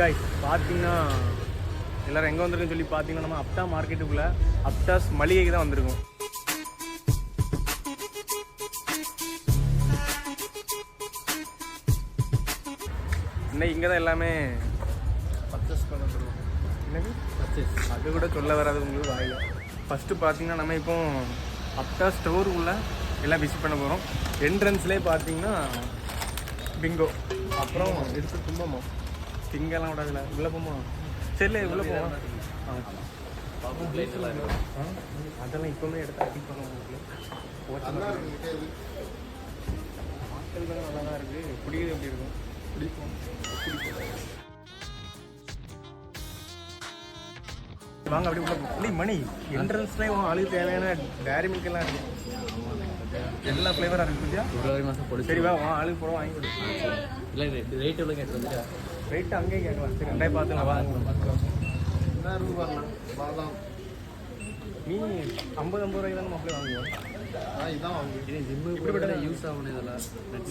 Guys பார்த்தீங்கன்னா எல்லோரும் எங்கே வந்திருக்குன்னு சொல்லி பார்த்தீங்கன்னா நம்ம அப்டா மார்க்கெட்டுக்குள்ளே அப்டாஸ் மளிகைக்கு தான் வந்திருக்கோம். இன்னைக்கு இங்கே தான் எல்லாமே பர்ச்சேஸ் பண்ண தருவோம். என்னது பர்ச்சேஸ் அது கூட சொல்ல வராது உங்களுக்கு வாயில். ஃபஸ்ட்டு பார்த்தீங்கன்னா நம்ம இப்போ அப்டா ஸ்டோருக்குள்ளே எல்லாம் விசிட் பண்ண போகிறோம். என்ட்ரன்ஸ்லேயே பார்த்தீங்கன்னா பிங்கோ, அப்புறம் எடுத்து தும்பமோ திங்கெல்லாம் விடாதுல உள்ளே போமா. சரி உள்ளே போவோம். அதெல்லாம் இப்போவுமே எடுத்து அடிப்பாங்க உங்களுக்கு. மாட்கள் தான் நல்லா தான் இருக்குது. குடிக்கிறது எப்படி இருக்கும்? பிடிக்கும். வாங்க அப்படி உள்ள இல்லை மணி என்ட்ரன்ஸ்லேயும் ஆளுக்கு தேவையான டேரி மில்க் எல்லாம் இருக்குது. எல்லா ஃப்ளேவராக இருக்குது இல்லையா? ஒரு மாதம் போடு. சரி வா ஆளுக்கு போட வாங்கி கொடு. இல்லை ரேட் எவ்வளோ கேட்டுருந்தா? ரேட்டு அங்கேயே கேட்கலாம். சரி ரெண்டாயிரம் பார்த்துலாம் வாங்க. என்ன ரூபா பாதாம் நீ 50 ரூபாய்க்கு தானே மாப்பிள்ளை வாங்குவோம். இதான் வாங்கி இது ஜிம்மு இப்படி யூஸ் ஆகணும். இதெல்லாம்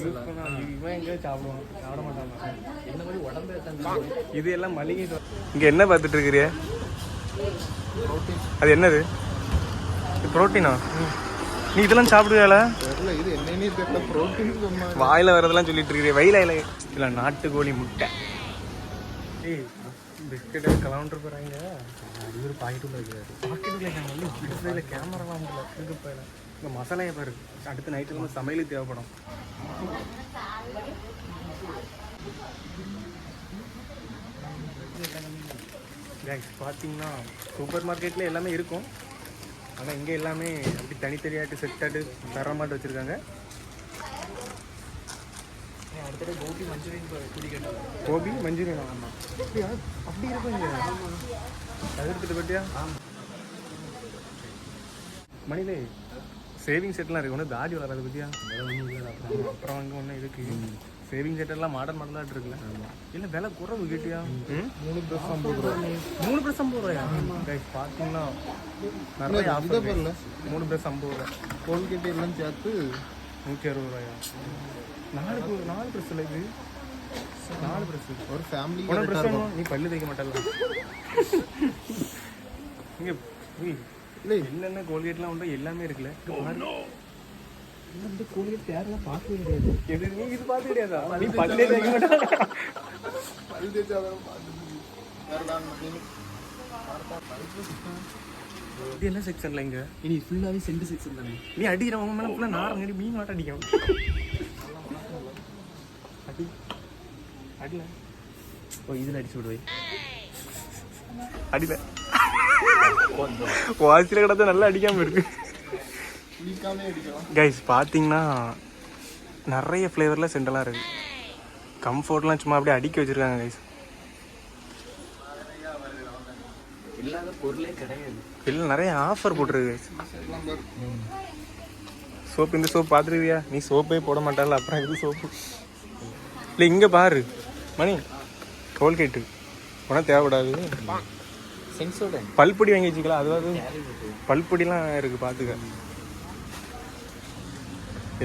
யூஸ் பண்ணால் இவன் எங்கேயும் சாப்பிடுவான், சாப்பிட மாட்டான். இந்த மாதிரி உடம்பு இது எல்லாம் மளிகை. இங்கே என்ன பார்த்துட்டு இருக்கிறிய? அது என்னது? இது ப்ரோட்டீனா? நீ இதெல்லாம் சாப்பிடுவியால? தெரியல, இது என்னன்னே தெரியல. ப்ரோட்டீன் சொன்னாங்க. வாயில் வரதெல்லாம் சொல்லிட்டு இருக்கிறிய. வெயில இல்லை நாட்டுக்கோழி முட்டை. ஏய் பிஸ்கெட்டு கலவுண்டர் போகிறாங்க. அது ஒரு பாக்கெட்டுள்ள வைக்கிறாரு. பாக்கெட்டுக்குள்ள கேமராலாம் இருக்கு. போயில இந்த மசாலையை பாரு. அடுத்த நைட்டில் வந்து சமையலுக்கு தேவைப்படும். பார்த்தீங்கன்னா சூப்பர் மார்க்கெட்டில் எல்லாமே இருக்கும். ஆனால் இங்கே எல்லாமே அப்படி தனித்தனியாட்டு செட்டாட்டு தர மாட்டு வச்சுருக்காங்க. அடுத்தது கோபி மஞ்சூரியன் குடிக்கணும். கோபி மஞ்சூரியன் ஆமாம். அப்படியா? அப்படி இருக்கும் இங்கே. தவிர்த்துட்டு பட்டியா? மணிலே சேவிங் செட்லாம் இருக்குது. ஒன்று தாடி வளராது பற்றியா? அப்புறம் அங்கே ஒன்று இதுக்கு சேவிங் செட்டெல்லாம் மாடலாக இருக்குல்ல. இல்லை விலை குறவு கேட்டியா? 3 ப்ரெஸ் 50 ரூபா. 3 ப்ரெஸ் 50 ரூபாயா? பார்த்தீங்கன்னா நிறைய ஆஃபர் வரல. 3 ப்ரெஸ் 50 ரூபா. கோல்கேட் எல்லாம் சேர்த்து 160 ரூபாயா? 4 ப்ரெஸ் இல்லை இது. 4 ப்ரெஸ் ஒரு ஃபேமிலி. நீ பல்லு தேய்க்க மாட்டல. இங்கே இல்லை என்னென்ன கோல்கேட்லாம் உண்டோ எல்லாமே இருக்குல்ல. இந்த கோல்கேட் பேரெல்லாம் பார்க்கவே கிடையாது. எது நீ இது பார்த்து கிடையாதா? நீ பல்லே தேய்க்க மாட்டா. பல் தேய்ச்சாதான் இது என்ன செக்ஷன்ல இங்க? இனி ஃபுல்லாகவே சென்ட் செக்ஷன் தானே. நீ அடிக்கிறவங்க மேலே ஃபுல்லாக நாரங்கடி மீன் மாட்ட அடிக்கும். அடி அடில ஓ இதில் அடிச்சு விடுவை. அடில வாசியில் கிடச்சா நல்லா அடிக்காமல் இருக்கு. குளிக்காமே அடிக்கலாம். கைஸ் பார்த்தீங்கன்னா நிறைய ஃப்ளேவரில் சென்டெல்லாம் இருக்குது. கம்ஃபர்ட்லாம் சும்மா அப்படியே அடிக்க வச்சுருக்காங்க கைஸ். இல்லாத பொருளே கிடையாது. இல்லை நிறைய ஆஃபர் போட்டிருக்கு கைஸ். சோப்பு இந்த சோப்பு பார்த்துருக்கியா? நீ சோப்பே போட மாட்டால, அப்புறம் இது சோப்பு. இல்லை இங்கே பாரு மணி கோல்கேட்டு உனக்கு தேவைப்படாது. சென்சோட பல்பொடி வாங்கி வச்சுக்கலாம். அதாவது பல்பொடிலாம் இருக்குது பார்த்துக்க.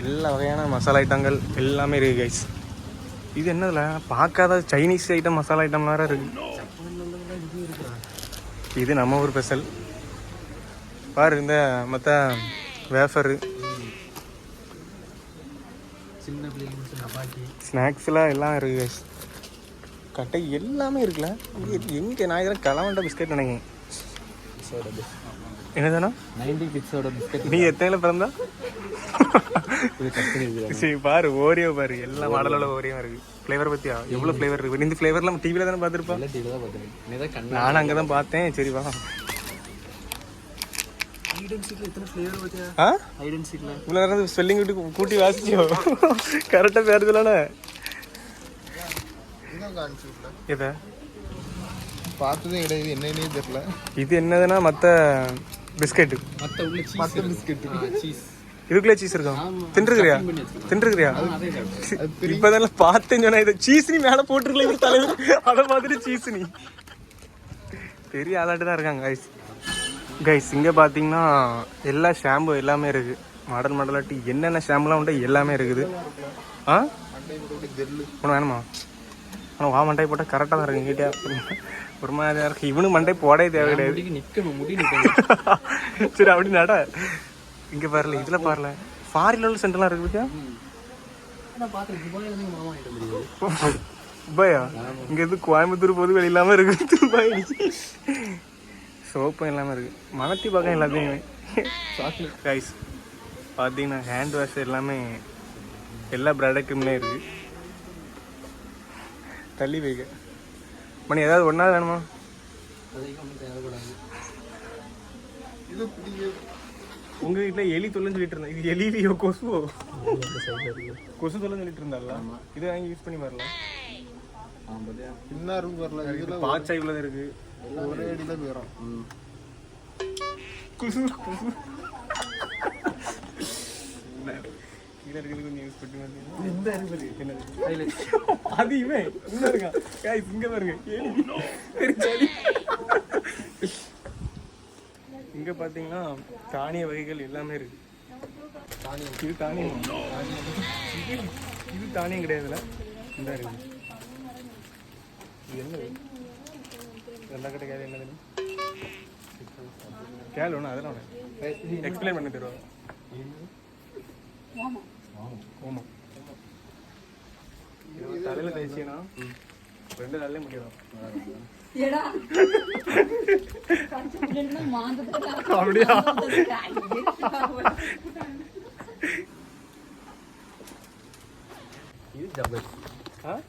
எல்லா வகையான மசாலா ஐட்டங்கள் எல்லாமே இருக்குது கைஸ். இது என்னதுல பார்க்காத சைனீஸ் ஐட்டம் மசாலா ஐட்டம் வேறு இருக்குது. இது நம்ம ஊர் ஸ்பெஷல் பாரு. இந்த மற்ற வேஃபரு சின்ன பிள்ளைங்க நபாக்கி ஸ்நாக்ஸ்லாம் எல்லாம் இருக்குது கைஸ். கட்டை எல்லாமே இருக்குல்ல. எங்கே நான் இதெல்லாம் கலவண்ட பிஸ்கட் நினைக்கிறேன். என்னதானா 90 கிட்ஸோட பிஸ்கட். நீ எத்தனைல பிறந்தா? சரி பாரு ஓரியோ பாரு. எல்லா மாடலோட ஓரியோ இருக்கு. ஃப்ளேவர் பற்றியா எவ்வளோ ஃப்ளேவர் இருக்குது. இந்த ஃப்ளேவர்லாம் டிவியில் தானே பார்த்துருப்பா? நானும் அங்கே தான் பார்த்தேன். சரி வா. இவ்வளோ நேரம் ஸ்பெல்லிங் விட்டு கூட்டி வாசிச்சோ கரெக்டாக பேர் சொல்லல. எதை பார்த்ததே கிடையாது. என்னன்னே தெரியல. இது என்னதுன்னா மற்ற பிஸ்கெட்டு. மற்ற பிஸ்கெட் சீஸ். இதுக்குள்ளே சீஸ் இருக்கா? தின்றுக்கிறியா? இப்போதான பார்த்தேன்னு சொன்னா இதை சீஸ் நீ மேலே போட்டுருக்கல. இது தலைவர் அதை மாதிரி சீஸ் நீ பெரிய ஆளாட்டு தான் இருக்காங்க கைஸ். கைஸ் இங்கே பார்த்தீங்கன்னா எல்லா ஷாம்பு எல்லாமே இருக்குது. மாடல் மாடலாட்டி என்னென்ன ஷாம்புலாம் உண்டு எல்லாமே இருக்குது. ஆ ஒன்று வேணுமா? ஆனால் வா மண்டை போட்டால் கரெக்டாக தான் இருக்கு நீட்டாக ஒரு மாதிரியாக இருக்குது. இவனு மண்டை போடவே தேவை கிடையாது. நிற்கணும் முடி நிற்கணும். சரி அப்படி நட. இங்கே பாருல இதில் பாருல ஃபாரின்ல உள்ள சென்டர்லாம் இருக்கு பத்தியா. துபாயா இங்கே இருந்து கோயம்புத்தூர் போது வெளி இல்லாமல் இருக்கு. துபாய் சோப்பம் இல்லாமல் இருக்குது. மனத்தி பார்க்க எல்லாத்தையுமே சாக்லேட் ரைஸ் பார்த்தீங்கன்னா ஹேண்ட் வாஷ் எல்லாமே எல்லா ப்ராடக்ட்டுமே இருக்குது. தள்ளி வைக்க மணி ஏதாவது ஒன்றா வேணுமா? இது பிடிக்க உங்கள் வீட்டில் எலி தொல்லைன்னு சொல்லிட்டு இருந்தேன். இது எலிலையோ கொசுவோ? கொசு தொல்லைன்னு சொல்லிட்டு இருந்தால இதை வாங்கி யூஸ் பண்ணி வரலாம். இன்னாரும் வரல. இதுல பாச்சா இவ்வளோ இருக்குது. ஒரே அடியில் போயிடும். கொசு கொசு கீழே இருக்கிறது கொஞ்சம் யூஸ் பண்ணி வந்தீங்கன்னா இந்த இருக்குது என்னது அது இவன் இன்னும் இருக்கான். காய்ஸ் இங்கே பாருங்க எலி. இங்கே பார்த்தீங்கன்னா தானிய வகைகள் எல்லாமே இருக்கு. இது தானியம். இது தானியம் கிடையாதுல. இந்த இருக்கு. இது என்னது? எல்லா கிடைக்காது. என்னது கேள்வி ஒன்று அதெல்லாம் ஒன்று எக்ஸ்பிளைன் பண்ணி தருவாங்க. ஆமாம் தலையில் தேய்ச்சினா 2 நாள்லேயே முடியும். அப்படியா? இது ஜப்பரிசி.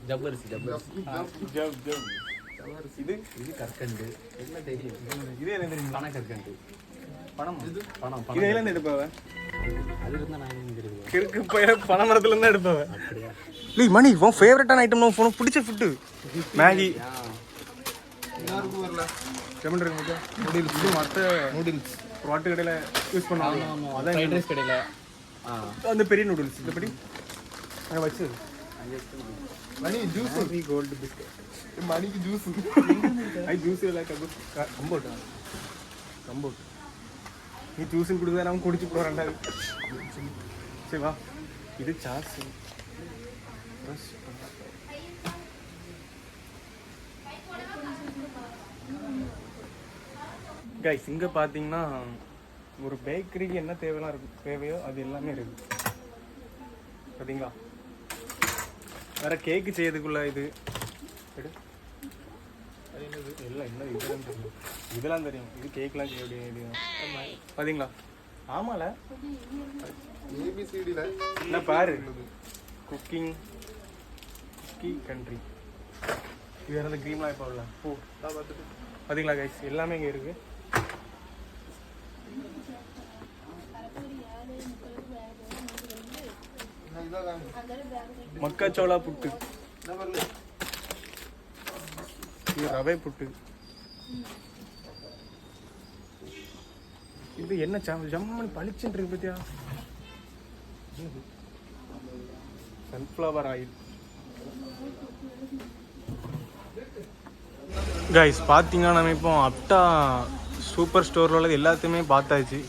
ஜப்பரிசி ஜப்பரிசி. ஜப் ஜப். இது இது கற்கண்டு. என்ன தெரியும்? இதே என்ன தெரியும்? பண கற்கண்டு. பணம். இது பணம். இது எல்லாம் எடுப்பவன் அது இருந்தால் நான் என்ன தெரியும்? கிறுக்கு போய் பனை மரத்துல இருந்தா எடுப்பவன். அப்படியா? இல்லை மணி உன் ஃபேவரட்டான ஐட்டம் உனக்கு பிடிச்ச ஃபுட்டு மேகி. இன்னாருக்கும் வரல. செமன் இருக்கு நூடுல்ஸ். இது மற்ற நூடுல்ஸ் ரோட்டு கடையில் யூஸ் பண்ணுவாங்க. அதான் ஃப்ரைட் ரைஸ் கடையில். அந்த பெரிய நூடுல்ஸ் இப்படி அங்கே வச்சு மணி ஜூஸ். Cold biscuit. மணிக்கு ஜூஸ். அது ஜூஸ் இல்லை கம்போட்டு கம்போட்டு. நீ ஜூஸும் கொடுத்தா அவன் குடிச்சு போகிறான்டா. சரி வா. இது சாஸ். கைஸ் இங்கே பார்த்தீங்கன்னா ஒரு பேக்கரிக்கு என்ன தேவையோ அது எல்லாமே இருக்குது. பார்த்தீங்களா? வேறு கேக்கு செய்யறதுக்குள்ள இது எடு. அது என்னது? எல்லாம் என்ன இதெல்லாம் தெரியும். இதெல்லாம் தெரியும். இது கேக்லாம் செய்ய வேண்டிய பார்த்தீங்களா? ஆமால ஏபிசிடியில் என்ன பாரு. Cookie country. இது வேறு க்ரீம்லாம் இப்போ இல்லை. ஓ பார்த்துட்டு பார்த்தீங்களா கைஸ் எல்லாமே இங்கே இருக்குது. மக்காச்சோளா புட்டு. இது ரவை புட்டு. இது என்ன ஜம்மன் பளிச்சுன்னு இருக்கு பத்தியா? Sunflower oil. கைஸ் பார்த்தீங்கன்னா நம்ம இப்போ அப்டா சூப்பர் ஸ்டோரில் உள்ளது எல்லாத்தையுமே பார்த்தாச்சு.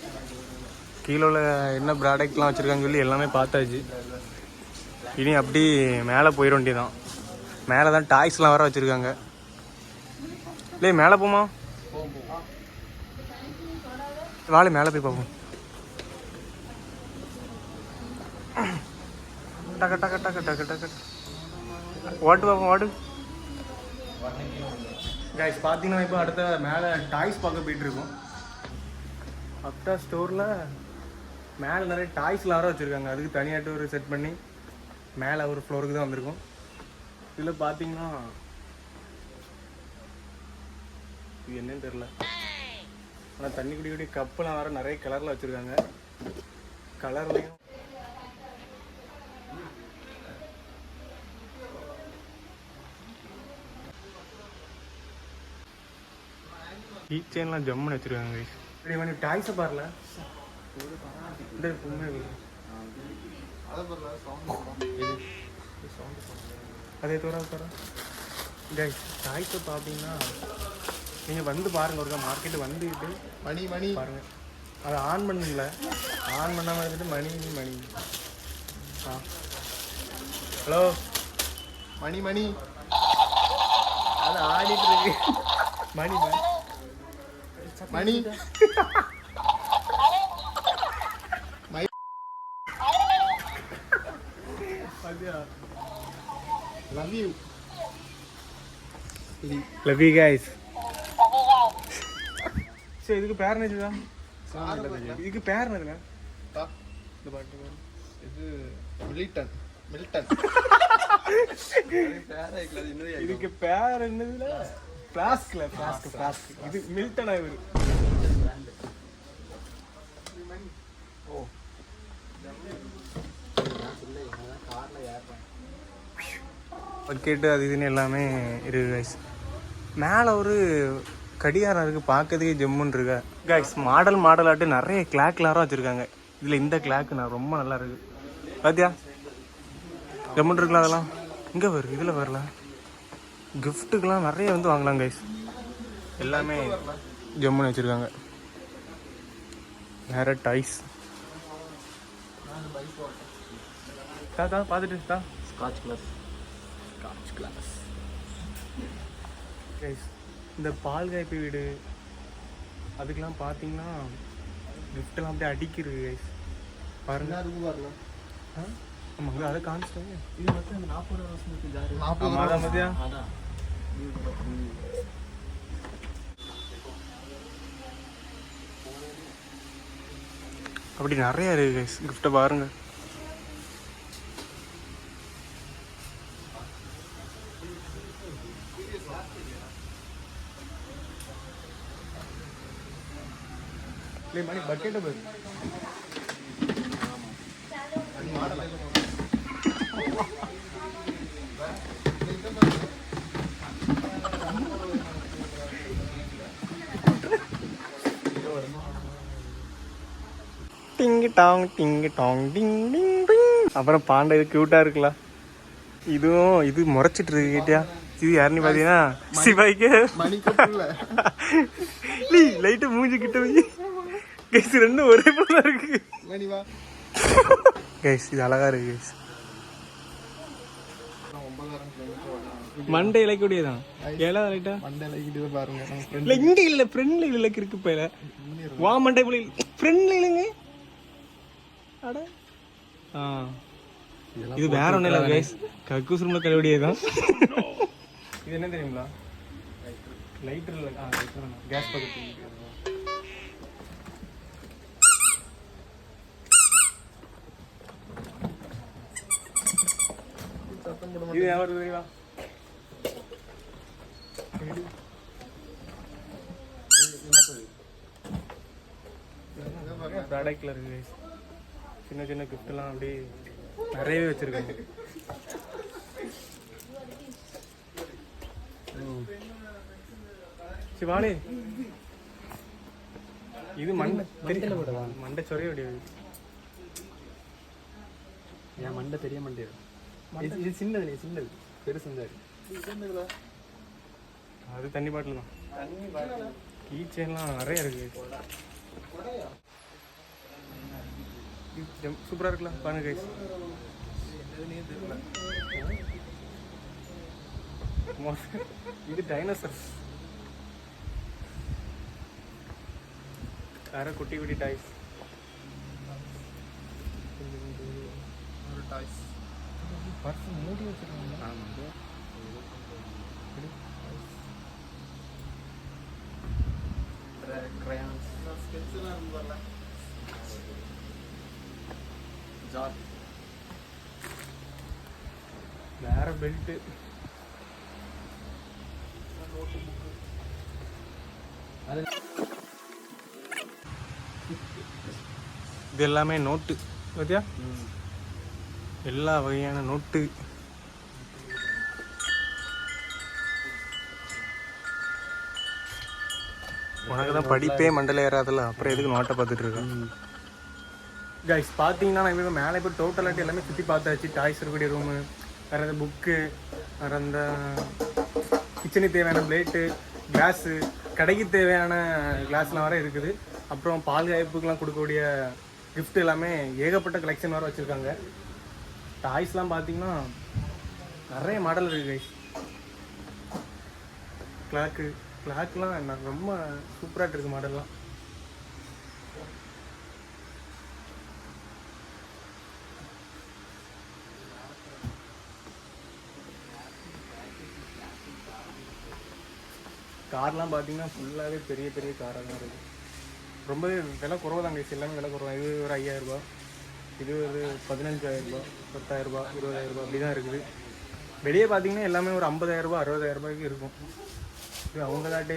கீழே உள்ள என்ன ப்ராடக்ட்லாம் வச்சுருக்காங்கன்னு சொல்லி எல்லாமே பார்த்தாச்சு. இனி அப்படி மேலே போயிட வேண்டியதான். மேலே தான் டாய்ஸ்லாம் வர வச்சுருக்காங்க. இல்லை மேலே போமா? வாழை மேலே போய் பார்ப்போம். டக்க டக்க டக்க டக்க டக்க ஓட்டு பார்ப்போம். ஓட்டு கைஸ் பார்த்தீங்கன்னா இப்போ அடுத்த மேலே டாய்ஸ் பார்க்க போயிட்டுருக்கோம். அப்டா ஸ்டோரில் மேலே நிறைய டாய்ஸ்லாம் வர வச்சுருக்காங்க. அதுக்கு தனியாகிட்டு ஒரு செட் பண்ணி மேலே ஒரு ஃப்ளோருக்கு தான் வந்திருக்கும். இதில் பார்த்தீங்கன்னா இது என்னன்னு தெரில. ஆனால் தண்ணி குடிக்கக்கூடிய கப்பெல்லாம் வர நிறைய கலரில் வச்சுருக்காங்க. கலர்லையும் கீ செயின்லாம் ஜம்முன்னு வச்சுருக்காங்க. இப்படி வந்து டாய்ஸை பாருல. இந்த பொம்மை அதே தவிர கைஸ் டாய்ஸை பார்த்தீங்கன்னா நீங்கள் வந்து பாருங்கள். ஒருக்கா மார்க்கெட்டு வந்துக்கிட்டு மணி பாருங்கள். அதை ஆன் பண்ணுங்கள. ஆன் பண்ணாமல் இருந்துட்டு மணி ஆ ஹலோ மணி கார் ஆடிட்டு இருக்கு. Mani Mani love you love you guys. சரி இதுக்கு பேர் என்னதுடா? இதுக்கு பேர் என்னதுங்க? இந்த பாட்டு பேர் இது மில்டன் மில்டன் இதுக்கு பேர் என்னதுல? ஃப்ளாஸ்க்ல ஃப்ளாஸ்க். இது மில்டன் இவரு. பக்கெட்டு அது இதுன்னு எல்லாமே இருக்குது கைஸ். மேலே ஒரு கடிகாரம் இருக்குது, பார்க்கறதுக்கே ஜம்முன்னு இருக்கா கைஸ். மாடலாட்டு நிறைய கிளாக்லாம் வச்சுருக்காங்க. இதில் இந்த கிளாக்கு நான் ரொம்ப நல்லா இருக்குது பாத்தியா, ஜம்முன்னு இருக்கலாம். அதெல்லாம் இங்கே வரும், இதில் வரல. கிஃப்ட்டுக்கெலாம் நிறைய வந்து வாங்கலாம் கைஸ். எல்லாமே ஜம்முன்னு வச்சுருக்காங்க. வேறு டாய்ஸ் தாத்தா பார்த்துட்டு தா. ஸ்காட்ச் கிளாஸ் கைஸ், இந்த பால் காய்ப்பு வீடு அதுக்கெலாம் பார்த்தீங்கன்னா கிஃப்டெல்லாம் அப்படியே அடிக்கிறது கைஸ். பாருங்க வரலாம். ஆமாங்க, அதை காமிச்சிட்டாங்க. இது மட்டும் அந்த 40 வருஷத்துக்கு ஜாரு. அதான் மதியா அதான் அப்படி நிறைய இருக்கு கைஸ். கிஃப்ட்டை பாருங்க. மணி பக்கெட்டை பாரு. டிங்கு டாங் டிங்கு டாங் டிங் டிங் டிங். அப்புறம் பாண்டா இது க்யூட்டாக இருக்குல்ல. இதுவும் இது முறைச்சிட்டு இருக்கு கேட்டியா. இது யாருன்னு பார்த்தீங்கன்னா சிவாய்க்கு லைட்டு மூஞ்சி கிட்ட போய் கைஸ் ரெண்டும் ஒரே போல இருக்கு கைஸ். இது அழகா இருக்கு கைஸ். மண்டை இலைக்கூடியதான். ஏழாவது லைட்டா பாருங்க. இல்ல இங்க இல்ல, ஃப்ரெண்ட்ல இலக்கு இருக்கு. போயில வா மண்டை போல ஃப்ரெண்ட்ல இல்லைங்க. அட இது வேற ஒன்றும் இல்லை கைஸ், கக்கூஸ் ரூம்ல கழுவடியதான். இது என்ன தெரியுங்களா? லைட்டர் இல்லை, கேஸ் பக்கெட். இது யாரு தெரியுமா? ப்ராடக்ட்ல இருக்கு கைஸ். சின்ன சின்ன கிஃப்ட்லாம் அப்படி நிறையவே வச்சிருக்காங்க. சிவானி இது மண்டை மண்டை சொறைய முடியாது. என் மண்டை பெரிய மண்டை. இது சின்னது, நீ சின்னது பெருசு இருந்தாரு. அது தண்ணி பாட்டில் தான். கீ செயின்லாம் நிறைய இருக்கு. சூப்பராக இருக்குல்ல பாருங்க கைஸ். இது டைனோசர். வேற குட்டி குட்டி டாய்ஸ். பர்ஸ் மூடி வச்சிருக்காங்க. வேற பெல்ட். இது எல்லாமே நோட்டு பார்த்தியா, எல்லா வகையான நோட்டு. உனக்கு தான் படிப்பே மண்டல ஏறாதுல்ல, அப்புறம் எதுக்கு நோட்டை பார்த்துட்டு இருக்கேன். கைஸ் பார்த்தீங்கன்னா நான் இப்போ மேலே இப்போ டோட்டலாட்டி எல்லாமே சுற்றி பார்த்தாச்சு. டாய்ஸ் இருக்கக்கூடிய ரூமு, வேறு அந்த புக்கு, வேறு அந்த கிச்சனுக்கு தேவையான பிளேட்டு, கிளாஸு, கடைக்கு தேவையான கிளாஸ்லாம் வர இருக்குது. அப்புறம் பால் காய்ப்புக்கெலாம் கொடுக்கக்கூடிய கிஃப்ட் எல்லாமே ஏகப்பட்ட கலெக்ஷன் வர வச்சுருக்காங்க. டாய்ஸ்லாம் பார்த்தீங்கன்னா நிறைய மாடல் இருக்குது கைஸ். கிளாக்லாம் என்ன ரொம்ப சூப்பராக இருக்குது மாடல்லாம். கார்லாம் பார்த்தீங்கன்னா ஃபுல்லாகவே பெரிய பெரிய காராக தான் இருக்குது. ரொம்பவே விலை குறவு தாங்க, எல்லாமே விலை குறவு. இது ஒரு 5000 ரூபா, இது ஒரு 15000 ரூபா, 10000 ரூபா, 20000 ரூபா அப்படி தான் இருக்குது. வெளியே பார்த்தீங்கன்னா எல்லாமே ஒரு 50000 ரூபா 60000 ரூபாய்க்கு இருக்கும். இது அவங்க தாட்டே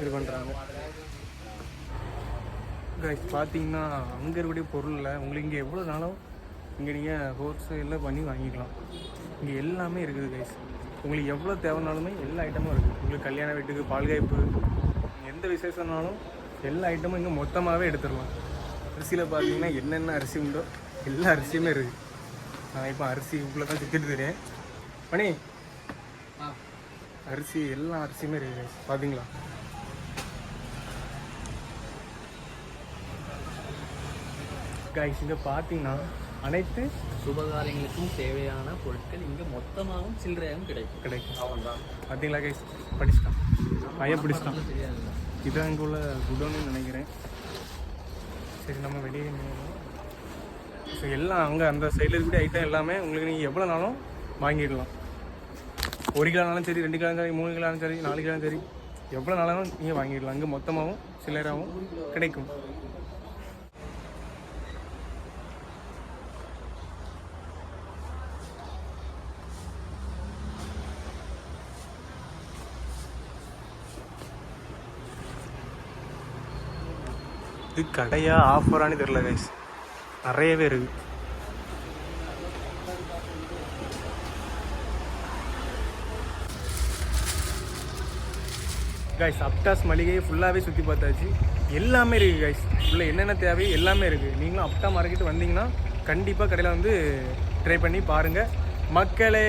இது பண்ணுறாங்க. பார்த்தீங்கன்னா அங்கே இருக்கக்கூடிய பொருளில் உங்களுக்கு இங்கே எவ்வளோ நாளும் இங்கே நீங்கள் ஹோல்சேலில் பண்ணி வாங்கிக்கலாம். இங்கே எல்லாமே இருக்குது கைஸ். உங்களுக்கு எவ்வளோ தேவைனாலுமே எல்லா ஐட்டமும் இருக்குது. உங்களுக்கு கல்யாண வீட்டுக்கு, பால்காய்ப்பு, எந்த விசேஷம்னாலும் எல்லா ஐட்டமும் இங்கே மொத்தமாகவே எடுத்துடலாம். அரிசியில் பார்த்தீங்கன்னா என்னென்ன அரிசி உண்டோ எல்லா அரிசியுமே இருக்குது. நான் இப்போ அரிசி உள்ள தான் சுற்றிட்டு தெரியும் மணி. அரிசி எல்லா அரிசியுமே இருக்குது பார்த்தீங்களா. கைஸ் இங்கே பார்த்தீங்கன்னா அனைத்து சுபகாரியங்களுக்கும் தேவையான பொருட்கள் இங்கே மொத்தமாகவும் சில்லறையாகவும் கிடைக்கும். அவன்தான் பார்த்தீங்களா கைஸ், படிச்சிட்டான் பையன் பிடிச்சிட்டான். இதுதான் இங்கே உள்ள குடோன்னு நினைக்கிறேன். சரி நம்ம வெளியே ஸோ எல்லாம் அங்கே அந்த சைடில் இருக்கக்கூடிய ஐட்டம் எல்லாமே உங்களுக்கு நீங்கள் எவ்வளோ நாளும் வாங்கிடலாம். 1 கிலோனாலும் சரி, 2 கிலோ சரி, 3 கிலோனாலும் சரி, 4 கிலோ சரி, எவ்வளோ நாளும் நீங்கள் வாங்கிடலாம். இங்கே மொத்தமாகவும் சில்லறையாகவும் கிடைக்கும். இது கடையா ஆஃபரானு தெரியல கைஸ், நிறையவே இருக்கு. கைஸ் அப்டாஸ் மளிகையை ஃபுல்லாகவே சுற்றி பார்த்தாச்சு. எல்லாமே இருக்குது கைஸ். உள்ள என்னென்ன தேவையோ எல்லாமே இருக்குது. நீங்களும் அப்டா மார்க்கெட் வந்தீங்கன்னா கண்டிப்பாக கடையில் வந்து ட்ரை பண்ணி பாருங்கள் மக்களே.